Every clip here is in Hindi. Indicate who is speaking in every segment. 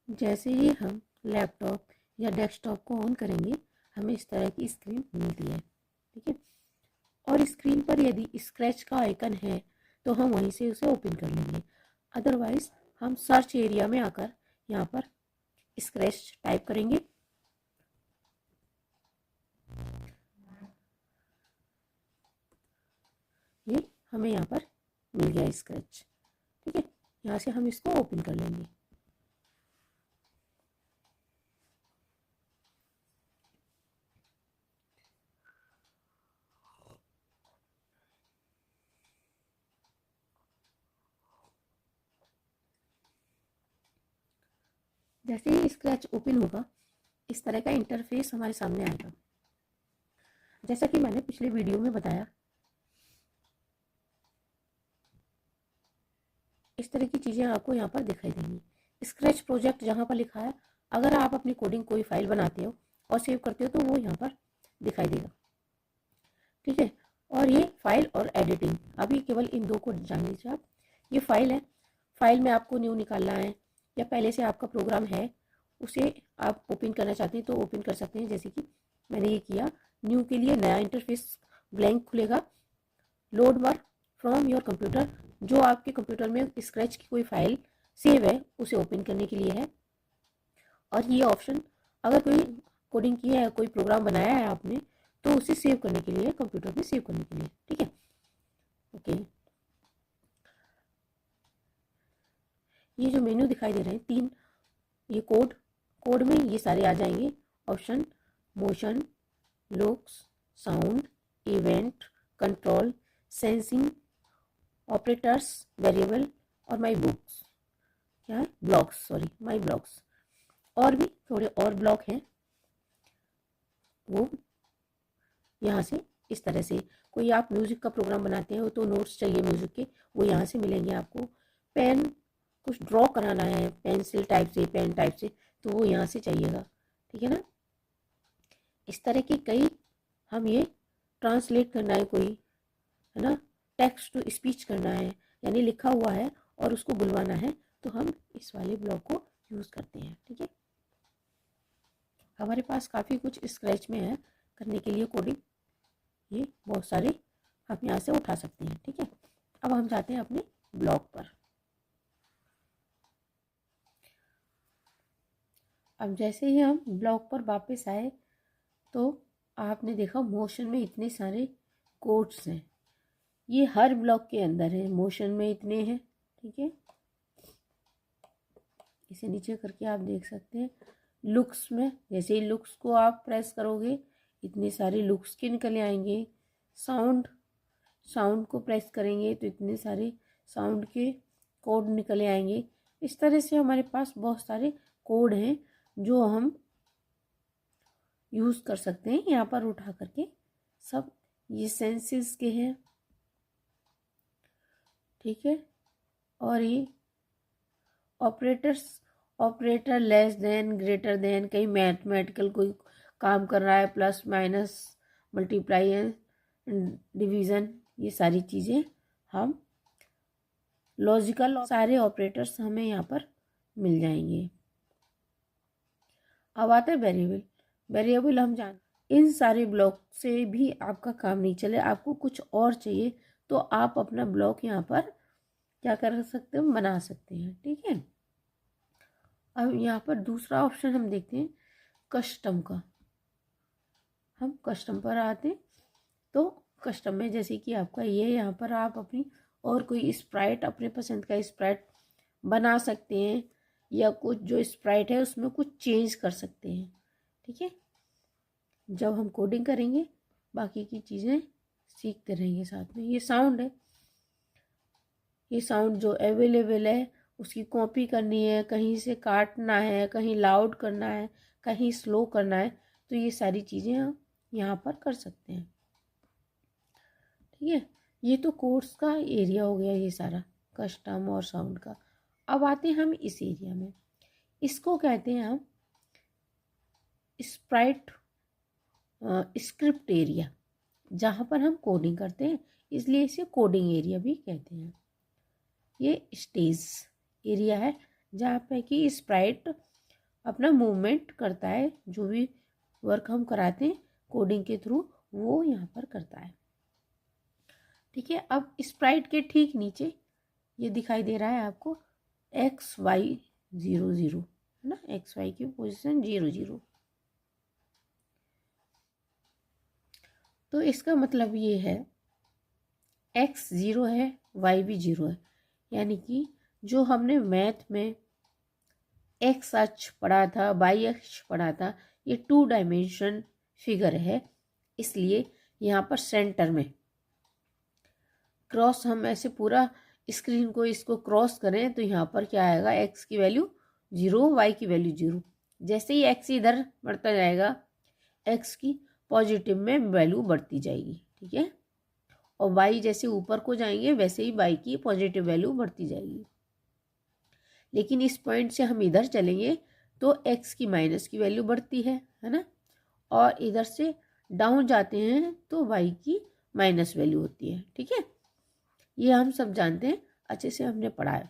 Speaker 1: जैसे ही हम लैपटॉप या डेस्कटॉप को ऑन करेंगे हमें इस तरह की स्क्रीन मिलती है, ठीक है। और स्क्रीन पर यदि स्क्रैच का आइकन है तो हम वहीं से उसे ओपन कर लेंगे। अदरवाइज हम सर्च एरिया में आकर यहाँ पर स्क्रैच टाइप करेंगे। ये हमें यहाँ पर मिल गया स्क्रैच, ठीक है। यहाँ से हम इसको ओपन कर लेंगे। जैसे ही स्क्रैच ओपन होगा इस तरह का इंटरफेस हमारे सामने आएगा। जैसा कि मैंने पिछले वीडियो में बताया, इस तरह की चीज़ें आपको यहाँ पर दिखाई देंगी। स्क्रैच प्रोजेक्ट जहाँ पर लिखा है, अगर आप अपनी कोडिंग कोई फाइल बनाते हो और सेव करते हो तो वो यहाँ पर दिखाई देगा, ठीक है। और ये फाइल और एडिटिंग, अभी केवल इन दो को जान लीजिए आप। ये फाइल है, फाइल में आपको न्यू निकालना है या पहले से आपका प्रोग्राम है उसे आप ओपन करना चाहते हैं तो ओपन कर सकते हैं। जैसे कि मैंने ये किया, न्यू के लिए नया इंटरफेस ब्लैंक खुलेगा। Load work from your computer, जो आपके कंप्यूटर में स्क्रैच की कोई फाइल सेव है उसे ओपन करने के लिए है। और ये ऑप्शन अगर कोई कोडिंग की है, कोई प्रोग्राम बनाया है आपने तो उसे सेव करने के लिए, कंप्यूटर में सेव करने के लिए, ठीक है। ओके, ये जो मेन्यू दिखाई दे रहे हैं तीन, ये कोड में ये सारे आ जाएंगे option. Motion, looks, sound, event, control, sensing, operators, variable और माई बुक्स, क्या है, ब्लॉक्स, सॉरी, माई ब्लॉक्स। और भी थोड़े और ब्लॉक हैं, वो यहाँ से इस तरह से, कोई आप म्यूजिक का प्रोग्राम बनाते हो तो नोट्स चाहिए म्यूजिक के, वो यहाँ से मिलेंगे आपको। पेन, कुछ ड्रॉ कराना है पेंसिल टाइप से, पेन टाइप से, तो वो यहाँ से चाहिएगा, ठीक है ना। इस तरह की कई, हम ये ट्रांसलेट करना है कोई, है ना, टेक्स्ट टू स्पीच करना है, यानी लिखा हुआ है और उसको बुलवाना है, तो हम इस वाले ब्लॉक को यूज़ करते हैं, ठीक है। हमारे पास काफ़ी कुछ स्क्रैच में है करने के लिए कोडिंग, ये बहुत सारे आप यहाँ से उठा सकते हैं, ठीक है। अब हम जाते हैं अपने ब्लॉग पर। अब जैसे ही हम ब्लॉग पर वापस आए तो आपने देखा मोशन में इतने सारे कोड्स हैं, ये हर ब्लॉक के अंदर है, मोशन में इतने हैं, ठीक है। इसे नीचे करके आप देख सकते हैं। लुक्स में जैसे ही लुक्स को आप प्रेस करोगे इतने सारे लुक्स के निकल आएंगे। साउंड, साउंड को प्रेस करेंगे तो इतने सारे साउंड के कोड निकले आएंगे। इस तरह से हमारे पास बहुत सारे कोड हैं जो हम यूज़ कर सकते हैं यहाँ पर उठा करके। सब ये सेंसेस के हैं, ठीक है। और ये operators, operator less than, greater than, कहीं मैथमेटिकल कोई काम कर रहा है, प्लस माइनस मल्टीप्लाई डिवीज़न, ये सारी चीज़ें हम लॉजिकल सारे ऑपरेटर्स हमें यहाँ पर मिल जाएंगे। अब आता है वेरिएबल। वेरिएबल हम जान, इन सारे ब्लॉक से भी आपका काम नहीं चले, आपको कुछ और चाहिए तो आप अपना ब्लॉक यहाँ पर क्या कर सकते हो, बना सकते हैं, ठीक है। अब यहाँ पर दूसरा ऑप्शन हम देखते हैं कस्टम का। हम कस्टम पर आते हैं तो कस्टम में जैसे कि आपका ये, यहाँ पर आप अपनी और कोई स्प्राइट, अपने पसंद का स्प्राइट बना सकते हैं या कुछ जो स्प्राइट है उसमें कुछ चेंज कर सकते हैं, ठीक है। जब हम कोडिंग करेंगे बाकी की चीज़ें सीखते रहेंगे साथ में। ये साउंड है, ये साउंड जो अवेलेबल है उसकी कॉपी करनी है, कहीं से काटना है, कहीं लाउड करना है, कहीं स्लो करना है, तो ये सारी चीज़ें हम यहाँ पर कर सकते हैं, ठीक है। ये तो कोर्स का एरिया हो गया, ये सारा कस्टम और साउंड का। अब आते हैं हम इस एरिया में, इसको कहते हैं हम स्प्राइट स्क्रिप्ट एरिया, जहाँ पर हम कोडिंग करते हैं, इसलिए इसे कोडिंग एरिया भी कहते हैं। ये स्टेज एरिया है जहाँ पे कि स्प्राइट अपना मूवमेंट करता है, जो भी वर्क हम कराते हैं कोडिंग के थ्रू वो यहाँ पर करता है। ठीक है, अब स्प्राइट के ठीक नीचे ये दिखाई दे रहा है आपको XY 00, है ना, XY की पोजीशन 00। तो इसका मतलब ये है X 0 है, Y भी 0 है, यानी कि जो हमने मैथ में X अक्ष पढ़ा था, Y अक्ष पढ़ा था, ये 2 डायमेंशन फिगर है, इसलिए यहाँ पर सेंटर में क्रॉस हम ऐसे पूरा स्क्रीन को इसको क्रॉस करें तो यहाँ पर क्या आएगा, X की वैल्यू 0, Y की वैल्यू 0। जैसे ही X इधर बढ़ता जाएगा X की पॉजिटिव में वैल्यू बढ़ती जाएगी। ठीक है, और Y जैसे ऊपर को जाएंगे वैसे ही Y की पॉजिटिव वैल्यू बढ़ती जाएगी। लेकिन इस पॉइंट से हम इधर चलेंगे तो X की माइनस की वैल्यू बढ़ती है ना, और इधर से डाउन जाते हैं तो Y की माइनस वैल्यू होती है। ठीक है, ये हम सब जानते हैं, अच्छे से हमने पढ़ा है।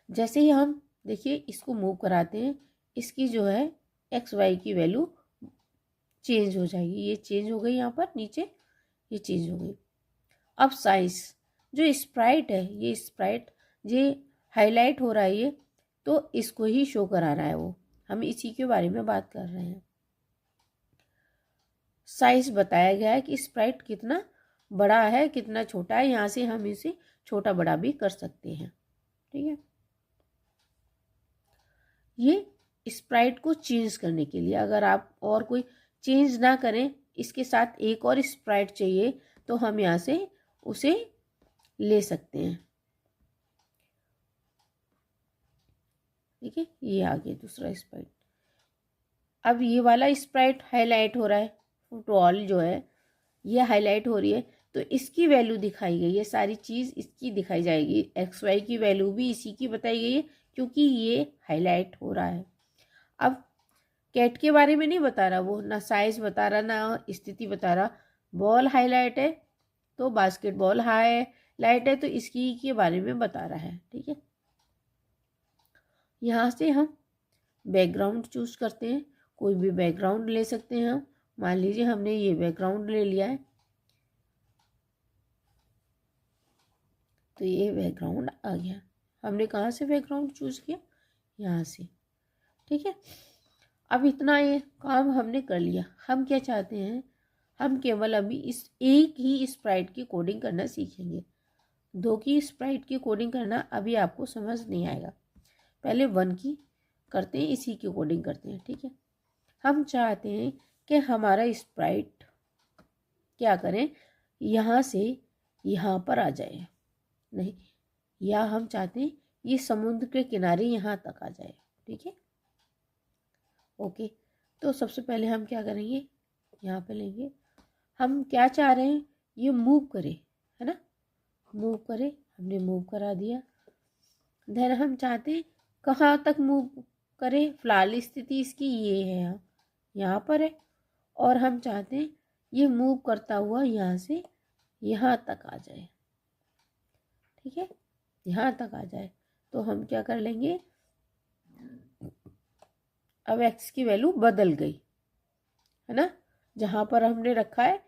Speaker 1: जैसे ही हम देखिए इसको मूव कराते हैं, इसकी जो है XY की वैल्यू चेंज हो जाएगी, ये चेंज हो गई, यहाँ पर नीचे ये चेंज हो गई। अब साइज जो स्प्राइट है, ये स्प्राइट ये हाईलाइट हो रहा है, ये तो इसको ही शो करा रहा है, वो हम इसी के बारे में बात कर रहे हैं। साइज बताया गया है कि स्प्राइट कितना बड़ा है कितना छोटा है, यहाँ से हम इसे छोटा बड़ा भी कर सकते हैं। ठीक है, ये स्प्राइट को चेंज करने के लिए, अगर आप और कोई चेंज ना करें, इसके साथ एक और स्प्राइट चाहिए तो हम यहाँ से उसे ले सकते हैं। ठीक है, ये आ गया दूसरा स्प्राइट। अब ये वाला स्प्राइट हाईलाइट हो रहा है, फुटबॉल जो है ये हाईलाइट हो रही है, तो इसकी वैल्यू दिखाई गई है, सारी चीज़ इसकी दिखाई जाएगी, XY की वैल्यू भी इसी की बताई गई है क्योंकि ये हाईलाइट हो रहा है। अब कैट के बारे में नहीं बता रहा वो, ना साइज बता रहा ना स्थिति बता रहा, बॉल हाईलाइट है तो बास्केटबॉल हाईलाइट है तो इसकी के बारे में बता रहा है। ठीक है, यहाँ से हम बैकग्राउंड चूज करते हैं, कोई भी बैकग्राउंड ले सकते हैं हम। मान लीजिए हमने ये बैकग्राउंड ले लिया है, तो ये बैकग्राउंड आ गया। हमने कहाँ से बैकग्राउंड चूज किया, यहाँ से। ठीक है, अब इतना ये काम हमने कर लिया। हम क्या चाहते हैं, हम केवल अभी इस एक ही स्प्राइट की कोडिंग करना सीखेंगे, 2 की स्प्राइट की कोडिंग करना अभी आपको समझ नहीं आएगा, पहले 1 की करते हैं, इसी की कोडिंग करते हैं। ठीक है, हम चाहते हैं कि हमारा स्प्राइट क्या करें, यहाँ से यहाँ पर आ जाए, नहीं, या हम चाहते हैं ये समुद्र के किनारे यहाँ तक आ जाए। ठीक है, ओके, तो सबसे पहले हम क्या करेंगे, यहाँ पे लेंगे, हम क्या चाह रहे हैं, ये मूव करे, है ना, मूव करे, हमने मूव करा दिया। देन हम चाहते हैं कहाँ तक मूव करे, फिलहाल स्थिति इसकी ये है, यहाँ पर है, और हम चाहते हैं ये मूव करता हुआ यहाँ से यहाँ तक आ जाए। ठीक है, यहाँ तक आ जाए तो हम क्या कर लेंगे, अब x की वैल्यू बदल गई, है ना, जहाँ पर हमने रखा है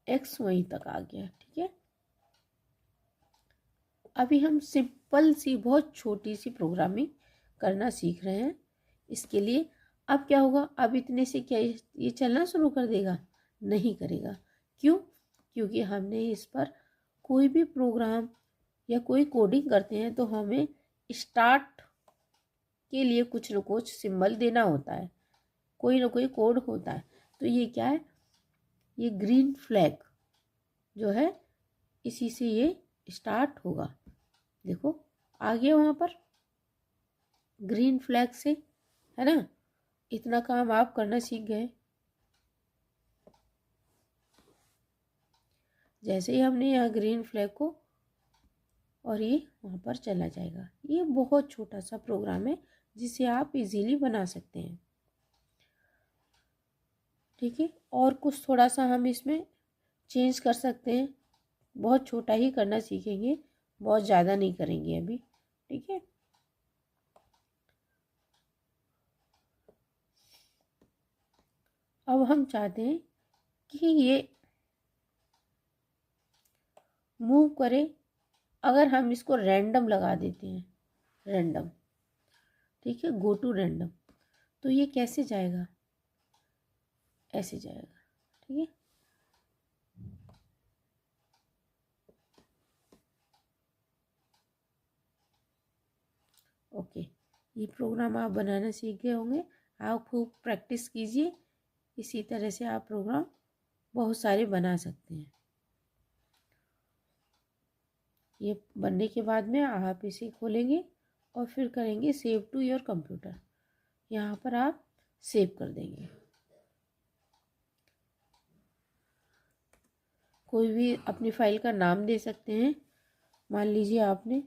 Speaker 1: x वहीं तक आ गया। ठीक है, अभी हम सिंपल सी बहुत छोटी सी प्रोग्रामिंग करना सीख रहे हैं। इसके लिए अब क्या होगा, अब इतने से क्या ये चलना शुरू कर देगा, नहीं करेगा। क्यों, क्योंकि हमने इस पर कोई भी प्रोग्राम या कोई कोडिंग करते हैं तो हमें स्टार्ट के लिए कुछ न कुछ सिंबल देना होता है, कोई ना कोई कोड होता है। तो ये क्या है, ये ग्रीन फ्लैग जो है इसी से ये स्टार्ट होगा। देखो आ गया वहाँ पर ग्रीन फ्लैग से, है ना, इतना काम आप करना सीख गए। जैसे ही हमने यहाँ ग्रीन फ्लैग को, और ये वहाँ पर चला जाएगा। ये बहुत छोटा सा प्रोग्राम है जिसे आप इजीली बना सकते हैं। ठीक है, और कुछ थोड़ा सा हम इसमें चेंज कर सकते हैं, बहुत छोटा ही करना सीखेंगे, बहुत ज़्यादा नहीं करेंगे अभी। ठीक है, अब हम चाहते हैं कि ये मूव करे। अगर हम इसको रैंडम लगा देते हैं, रैंडम, ठीक है, गो टू रैंडम, तो ये कैसे जाएगा, ऐसे जाएगा, ठीक है। ओके, ये प्रोग्राम आप बनाना सीख गए होंगे। आप खूब प्रैक्टिस कीजिए, इसी तरह से आप प्रोग्राम बहुत सारे बना सकते हैं। ये बनने के बाद में आप इसे खोलेंगे और फिर करेंगे सेव टू योर कंप्यूटर। यहाँ पर आप सेव कर देंगे। कोई भी अपनी फाइल का नाम दे सकते हैं। मान लीजिए आपने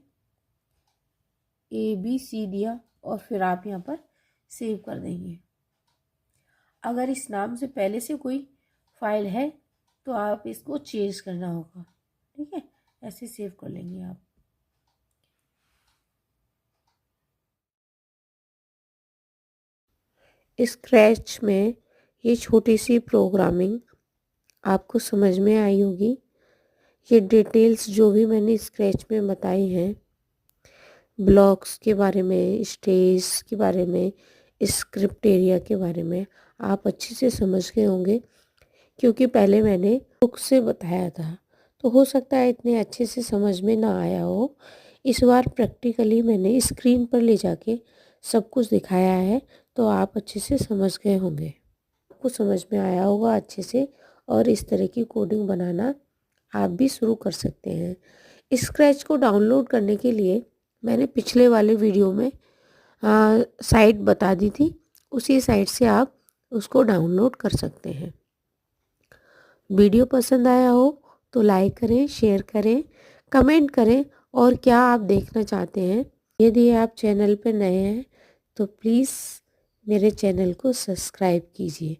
Speaker 1: ABC दिया और फिर आप यहाँ पर सेव कर देंगे। अगर इस नाम से पहले से कोई फाइल है तो आप इसको चेंज करना होगा, ठीक है। ऐसे सेव कर लेंगे आप। स्क्रैच में ये छोटी सी प्रोग्रामिंग आपको समझ में आई होगी। ये डिटेल्स जो भी मैंने स्क्रैच में बताई हैं, ब्लॉक्स के बारे में, स्टेज के बारे में, स्क्रिप्ट एरिया के बारे में, आप अच्छे से समझ गए होंगे क्योंकि पहले मैंने बुक से बताया था। तो हो सकता है इतने अच्छे से समझ में ना आया हो। इस बार प्रैक्टिकली मैंने स्क्रीन पर ले जाके सब कुछ दिखाया है, तो आप अच्छे से समझ गए होंगे, आपको समझ में आया होगा अच्छे से। और इस तरह की कोडिंग बनाना आप भी शुरू कर सकते हैं। स्क्रैच को डाउनलोड करने के लिए मैंने पिछले वाले वीडियो में साइट बता दी थी, उसी साइट से आप उसको डाउनलोड कर सकते हैं। वीडियो पसंद आया हो तो लाइक करें, शेयर करें, कमेंट करें और क्या आप देखना चाहते हैं। यदि आप चैनल पर नए हैं तो प्लीज़ मेरे चैनल को सब्सक्राइब कीजिए।